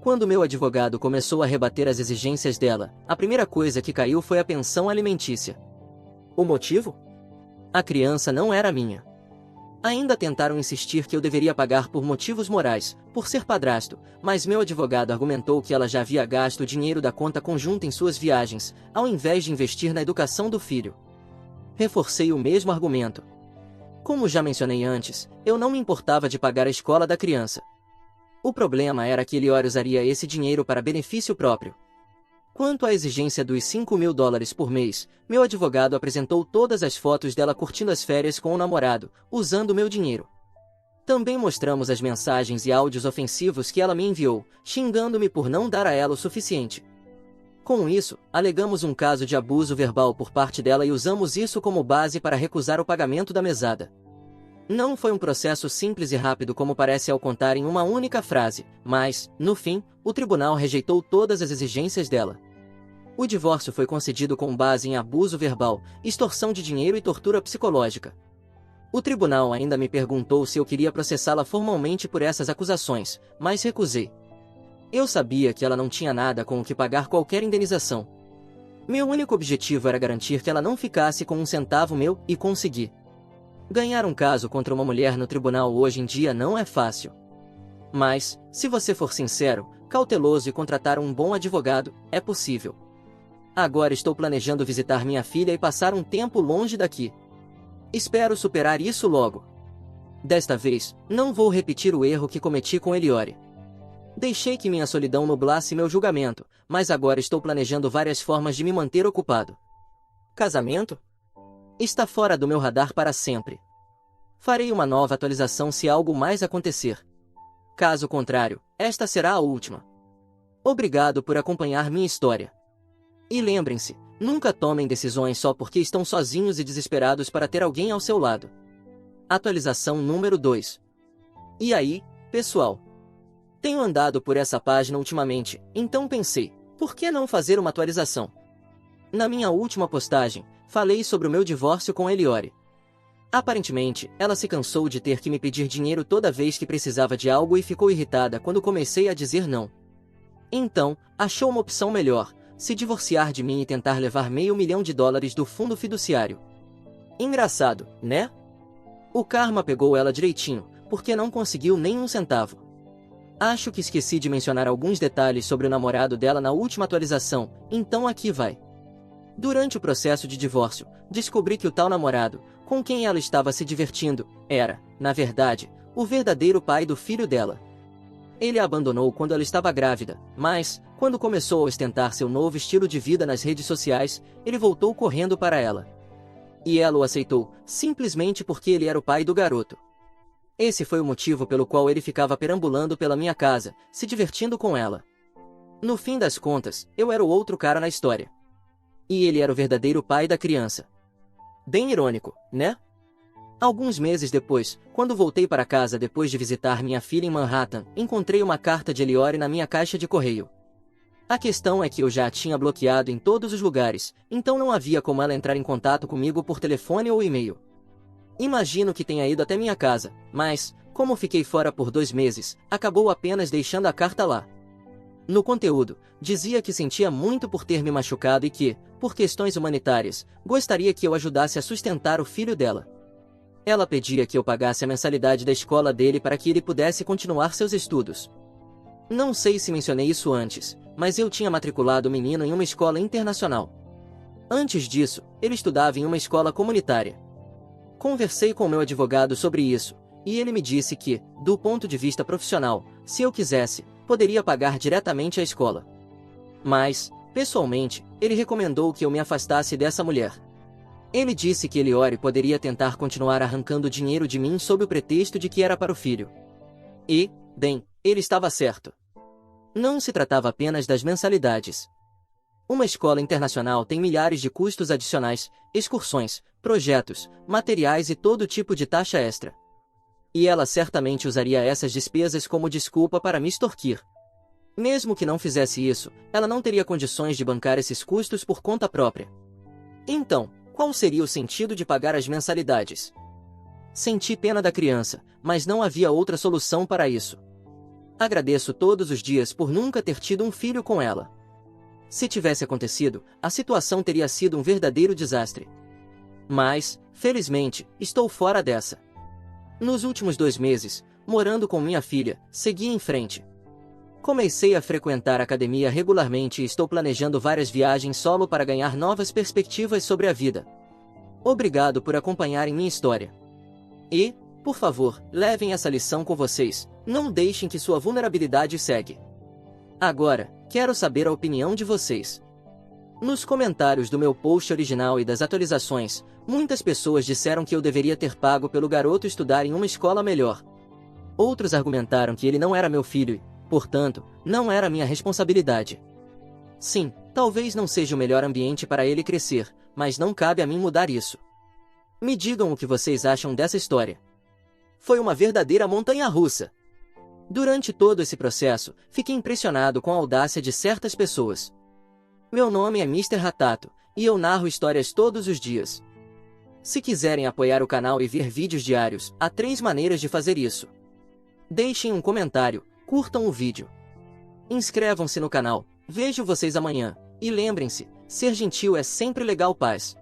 Quando meu advogado começou a rebater as exigências dela, a primeira coisa que caiu foi a pensão alimentícia. O motivo? A criança não era minha. Ainda tentaram insistir que eu deveria pagar por motivos morais, por ser padrasto, mas meu advogado argumentou que ela já havia gasto o dinheiro da conta conjunta em suas viagens, ao invés de investir na educação do filho. Reforcei o mesmo argumento. Como já mencionei antes, eu não me importava de pagar a escola da criança. O problema era que Eliore usaria esse dinheiro para benefício próprio. Quanto à exigência dos $5.000 por mês, meu advogado apresentou todas as fotos dela curtindo as férias com o namorado, usando meu dinheiro. Também mostramos as mensagens e áudios ofensivos que ela me enviou, xingando-me por não dar a ela o suficiente. Com isso, alegamos um caso de abuso verbal por parte dela e usamos isso como base para recusar o pagamento da mesada. Não foi um processo simples e rápido como parece ao contar em uma única frase, mas, no fim, o tribunal rejeitou todas as exigências dela. O divórcio foi concedido com base em abuso verbal, extorsão de dinheiro e tortura psicológica. O tribunal ainda me perguntou se eu queria processá-la formalmente por essas acusações, mas recusei. Eu sabia que ela não tinha nada com o que pagar qualquer indenização. Meu único objetivo era garantir que ela não ficasse com um centavo meu, e consegui. Ganhar um caso contra uma mulher no tribunal hoje em dia não é fácil. Mas, se você for sincero, cauteloso e contratar um bom advogado, é possível. Agora estou planejando visitar minha filha e passar um tempo longe daqui. Espero superar isso logo. Desta vez, não vou repetir o erro que cometi com Eliore. Deixei que minha solidão nublasse meu julgamento, mas agora estou planejando várias formas de me manter ocupado. Casamento? Está fora do meu radar para sempre. Farei uma nova atualização se algo mais acontecer. Caso contrário, esta será a última. Obrigado por acompanhar minha história. E lembrem-se, nunca tomem decisões só porque estão sozinhos e desesperados para ter alguém ao seu lado. Atualização número 2. E aí, pessoal? Tenho andado por essa página ultimamente, então pensei, por que não fazer uma atualização? Na minha última postagem, falei sobre o meu divórcio com Eliore. Aparentemente, ela se cansou de ter que me pedir dinheiro toda vez que precisava de algo e ficou irritada quando comecei a dizer não. Então, achou uma opção melhor, se divorciar de mim e tentar levar $500 mil do fundo fiduciário. Engraçado, né? O karma pegou ela direitinho, porque não conseguiu nem um centavo. Acho que esqueci de mencionar alguns detalhes sobre o namorado dela na última atualização, então aqui vai. Durante o processo de divórcio, descobri que o tal namorado, com quem ela estava se divertindo, era, na verdade, o verdadeiro pai do filho dela. Ele a abandonou quando ela estava grávida, mas, quando começou a ostentar seu novo estilo de vida nas redes sociais, ele voltou correndo para ela. E ela o aceitou, simplesmente porque ele era o pai do garoto. Esse foi o motivo pelo qual ele ficava perambulando pela minha casa, se divertindo com ela. No fim das contas, eu era o outro cara na história. E ele era o verdadeiro pai da criança. Bem irônico, né? Alguns meses depois, quando voltei para casa depois de visitar minha filha em Manhattan, encontrei uma carta de Eliore na minha caixa de correio. A questão é que eu já a tinha bloqueado em todos os lugares, então não havia como ela entrar em contato comigo por telefone ou e-mail. Imagino que tenha ido até minha casa, mas, como fiquei fora por 2 meses, acabou apenas deixando a carta lá. No conteúdo, dizia que sentia muito por ter me machucado e que, por questões humanitárias, gostaria que eu ajudasse a sustentar o filho dela. Ela pedia que eu pagasse a mensalidade da escola dele para que ele pudesse continuar seus estudos. Não sei se mencionei isso antes, mas eu tinha matriculado o menino em uma escola internacional. Antes disso, ele estudava em uma escola comunitária. Conversei com meu advogado sobre isso, e ele me disse que, do ponto de vista profissional, se eu quisesse, poderia pagar diretamente à escola. Mas, pessoalmente, ele recomendou que eu me afastasse dessa mulher. Ele disse que Eliore poderia tentar continuar arrancando dinheiro de mim sob o pretexto de que era para o filho. E, bem, ele estava certo. Não se tratava apenas das mensalidades. Uma escola internacional tem milhares de custos adicionais, excursões, projetos, materiais e todo tipo de taxa extra. E ela certamente usaria essas despesas como desculpa para me extorquir. Mesmo que não fizesse isso, ela não teria condições de bancar esses custos por conta própria. Então, qual seria o sentido de pagar as mensalidades? Senti pena da criança, mas não havia outra solução para isso. Agradeço todos os dias por nunca ter tido um filho com ela. Se tivesse acontecido, a situação teria sido um verdadeiro desastre. Mas, felizmente, estou fora dessa. Nos últimos 2 meses, morando com minha filha, segui em frente. Comecei a frequentar a academia regularmente e estou planejando várias viagens solo para ganhar novas perspectivas sobre a vida. Obrigado por acompanharem minha história. E, por favor, levem essa lição com vocês, não deixem que sua vulnerabilidade segue. Agora, quero saber a opinião de vocês. Nos comentários do meu post original e das atualizações, muitas pessoas disseram que eu deveria ter pago pelo garoto estudar em uma escola melhor. Outros argumentaram que ele não era meu filho e, portanto, não era minha responsabilidade. Sim, talvez não seja o melhor ambiente para ele crescer, mas não cabe a mim mudar isso. Me digam o que vocês acham dessa história. Foi uma verdadeira montanha-russa. Durante todo esse processo, fiquei impressionado com a audácia de certas pessoas. Meu nome é Mr. Ratato, e eu narro histórias todos os dias. Se quiserem apoiar o canal e ver vídeos diários, há 3 maneiras de fazer isso. Deixem um comentário, curtam o vídeo. Inscrevam-se no canal, vejo vocês amanhã, e lembrem-se, ser gentil é sempre legal. Paz.